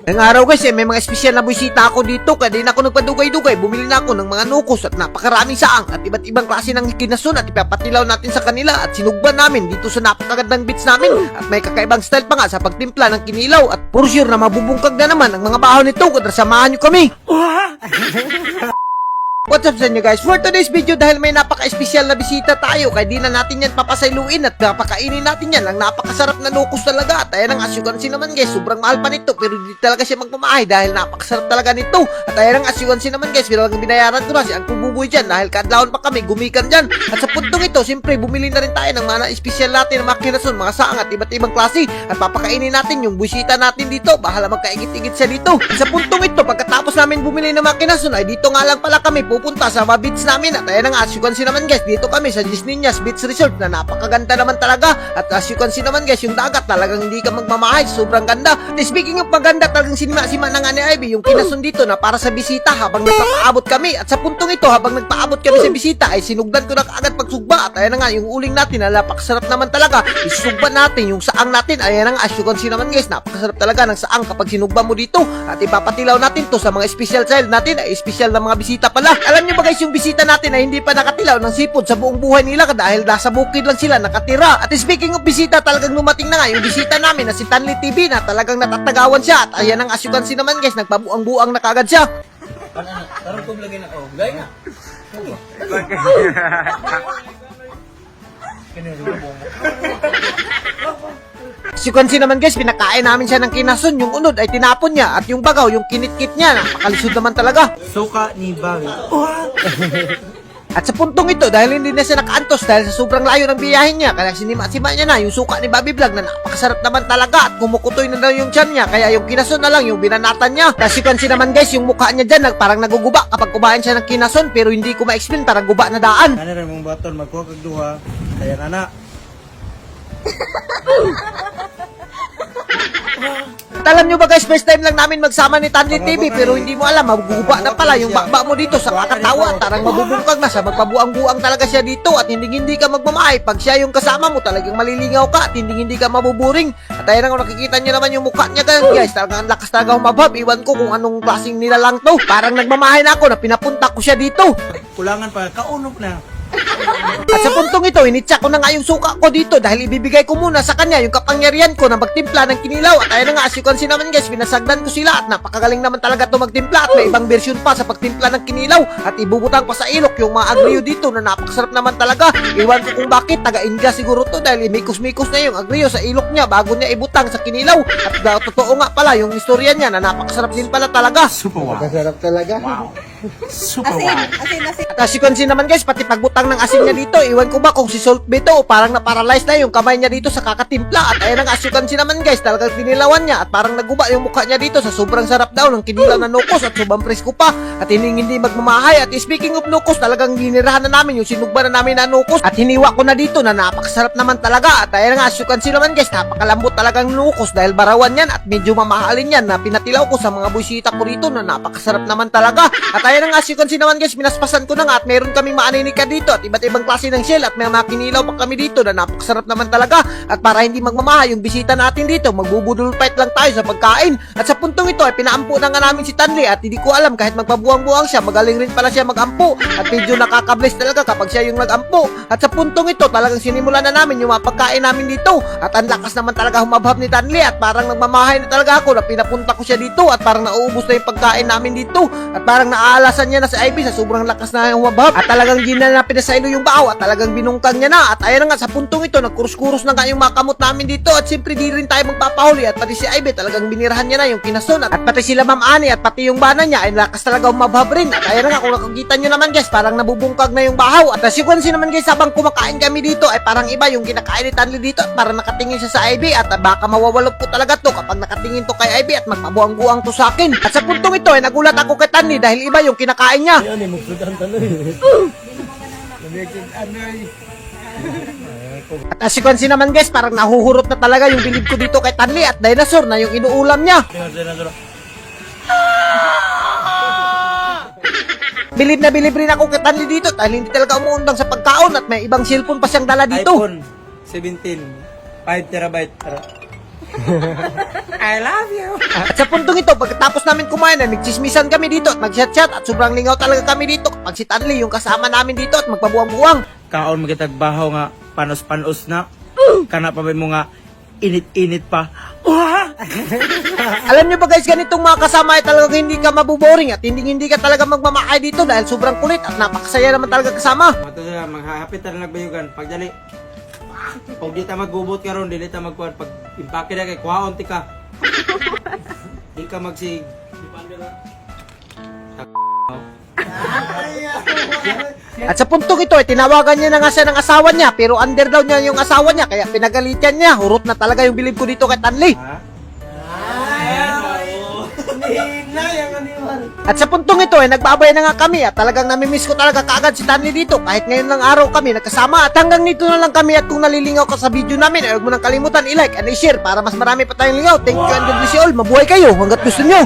Ngayong araw guys, may mga espesyal na buwisita ako dito. Kaya din ako nagpadugay-dugay. Bumili na ako ng mga nukos at napakaraming saang at iba't ibang klase ng kinasun at ipapatilaw natin sa kanila at sinugban namin dito sa napakagandang beach namin. At may kakaibang style pa nga sa pagtimpla ng kinilaw at for sure na mabubungkag na naman ang mga baho nito. Kaya samahan nyo kami. What's up sa inyo guys? For today's video, dahil may napaka-espesyal na bisita tayo, kaya di na natin yan papasailuin at napakainin natin yan. Ang napakasarap na locos talaga. At ayan ang asyugansi naman guys, sobrang mahal pa nito pero di talaga siya magmamahay dahil napakasarap talaga nito. At ayan ang asyugansi naman guys, pero lang binayaran ko na si ang kububoy dyan dahil kadlawon pa kami, gumikan dyan. At sa puntong ito, siyempre bumili na rin tayo ng mga espesyal natin na mga kinason, mga saang at iba't ibang klase. At papakainin natin yung bisita natin dito. Bahala magkaigit-igit siya dito. At sa puntong ito, pagkatapos namin bumili ng mga kinason, ay dito nga lang pala kami pupunta sa mga beach namin. At ayan nga, as you can see naman guys, dito kami sa Disneyas Beach Resort na napakaganda naman talaga. At as you can see naman guys, yung dagat talagang hindi ka magmamahay, sobrang ganda. At speaking of maganda, talagang sinima-sima na nga ni Ivy yung kinason dito na para sa bisita habang nagpapaabot kami. At sa puntong ito, habang nagpaabot kami sa bisita, ay sinugdan ko na kaagad pagsugba. At ayan nga, yung uling natin na napakasarap naman talaga, isugba natin yung saang natin. Ayan nga, as you can see naman guys, napakasarap talaga ng saang kapag sinugba mo dito. At ipapatilaw natin to sa mga special child natin, ay special na mga bisita pala. Alam nyo ba guys, yung bisita natin ay hindi pa nakatilaw ng sipod sa buong buhay nila dahil nasa bukid lang sila nakatira. At speaking of bisita, talagang lumating na nga yung bisita namin na si Tanli TV na talagang natatagawan siya. At ayan ang asyugansi naman guys, nagpabuang-buang na kagad siya. Tarong ko lagi na ako. Gaya na. Asyugansi naman guys, pinakain namin siya ng kinason. Yung unod ay tinapon niya at yung bagaw, yung kinitkit niya, napakalisod naman talaga. Suka ni Bobby. At sa puntong ito, dahil hindi na siya nakaantos dahil sa sobrang layo ng biyahin niya, kaya sinima-sima niya na yung suka ni Bobby Vlog na napakasarap naman talaga at kumukutoy na daw yung tiyan niya, kaya yung kinason na lang yung binanatan niya. Kasi kansi naman guys, yung mukha niya dyan parang naguguba kapag kumain siya ng kinason pero hindi ko ma-explain, parang guba na daan. Ano rin mong baton, magkuha kag duha. Kaya na. At alam nyo ba guys, first time lang namin magsama ni Tanli TV pero hindi mo alam, maguguba na pala yung bakba mo dito sa kakatawa at tarang mabubungkag na siya, magpabuang-buang talaga siya dito at hindi ka magmamahay. Pag siya yung kasama mo, talagang malilingaw ka at hindi ka mabuburing. At ayun nga, nakikita nyo naman yung mukha niya guys, talagang ang lakas talaga humabhab. Iwan ko kung anong klaseng nilalang to. Parang nagmamahay na ako na pinapunta ko siya dito. Kulangan pa, kaunok na. At sa puntong ito, initsa ko na nga yung suka ko dito dahil ibibigay ko muna sa kanya yung kapangyarihan ko na magtimpla ng kinilaw. At ayun na nga, as you can see naman guys, pinasagdan ko sila at napakagaling naman talaga to magtimpla at may ibang version pa sa pagtimpla ng kinilaw at ibubutang pa sa ilok yung mga agrio dito na napakasarap naman talaga. Iwan ko kung bakit, taga-India siguro to dahil mikos-mikos na yung agrio sa ilok niya bago niya ibutang sa kinilaw. At totoo nga pala yung istorya niya na napakasarap din pala talaga. Super wow. Napakasarap talaga. Wow. Super wow. Asin. At as you can see naman guys, pati pagbutang ng asin niya dito, iwan ko ba kung si Salt Beto o parang na-paralyze na yung kamay niya dito sa kakatimpla. At ayun ang as you can see naman guys, talagang tinilawan niya at parang naguba yung mukha niya dito sa sobrang sarap daw ng kinilaw na nukos at sobrang presko pa at hindi magmamahay. At speaking of nukos, talagang ginirahan na namin yung sinugba na namin na nukos at hiniwa ko na dito na napakasarap naman talaga. At ayun ang as you can see naman guys, napakalambot talagang nukos dahil barawan yan at medyo mamahalin yan na pinatilaw ko sa mga buwisita ko rito na napakasarap naman talaga. At ayun ang as you can see naman guys, minaspasan ko na nga at meron kaming maaninika dito at iba't ibang klase ng shell at may mga kinilaw pa kami dito na napakasarap naman talaga. At para hindi magmamahay yung bisita natin dito, magbubudol fight lang tayo sa pagkain. At sa puntong ito ay pinaampu na nga namin si Tanli at hindi ko alam, kahit magpabuang-buang siya, magaling rin pala siya mag-ampu at medyo nakaka-bless talaga kapag siya yung nag-ampu. At sa puntong ito talagang sinimulan na namin yung mga pagkain namin dito at ang lakas naman talaga humabhab ni Tanli at parang nagmamahay na talaga ako na pinapunta ko siya dito at parang nauubos na yung pagkain namin dito at parang naaalasan niya na si Ivy sa sobrang lakas na humabhab at talagang di na pinasailo yung bahaw at talagang binungkang niya na. At ayun nga, sa puntong ito nagkurus-kurus na nga yung mga kamot namin dito at siyempre di rin tayo magpapahuli at pati si Ivy talagang binirahan niya na yung kinason at pati sila Ma'am Ani at pati yung bana niya ay lakas talaga humabhab rin. At ayun nga, kung nakikita nyo naman guys, parang nabubungkag na yung bahaw. At as you can see naman guys, habang kumakain kami dito ay parang iba yung kinakain ni Tanli dito at parang nakatingin siya sa Ivy at baka mawawalog po talaga to kapag nakatingin to kay Ivy at magpabuang-buang to sa akin. At sa puntong ito ay nagulat ako kay Tanli dahil iba yung kinakain niya. Yan, magsudan taloy. At as you can see naman guys, parang nahuhurot na talaga yung bilib ko dito kay Tanli at dinosaur na yung inuulam niya. Bilib na bilib rin ako kay Tanli dito dahil hindi talaga umuundang sa pagkaon at may ibang cellphone pa siyang dala dito. iPhone 17, 5 terabyte. I love you. At sa puntong ito, pagkatapos namin kumain na nagchismisan kami dito at mag-chat-chat at sobrang lingaw talaga kami dito kapag si Tanli yung kasama namin dito at magpabuwang-buwang. Kaon magitagbaho nga panos-panos na. Kana pa ba mo nga init-init pa. Wah! Alam nyo ba guys, ganitong mga kasama ay talagang hindi ka mabuboring at hindi ka talaga magmamahay dito dahil sobrang kulit at napakasaya naman talaga kasama. Mato sila, maghahapit na nagbayugan. Pagdali. Pag di ta maggubot ka ron, di ta magkuhan. Pag impake na kay kuhaon ti ka. Di ka magsig. At sa puntong ito ay tinawagan niya na nga siya ng asawa niya pero under daw niya yung asawa niya kaya pinagalitan niya. Hurot na talaga yung bilib ko dito kay Tanli. Ha? At sa puntong ito ay nagbabay na nga kami at talagang namimiss ko talaga kaagad si Tanli dito kahit ngayon lang araw kami nagkasama. At hanggang dito na lang kami at kung nalilingaw ka sa video namin ay huwag mo nang kalimutan i-like and i-share para mas marami pa tayong lingaw. Thank you and God bless you all. Mabuhay kayo hanggat gusto nyo.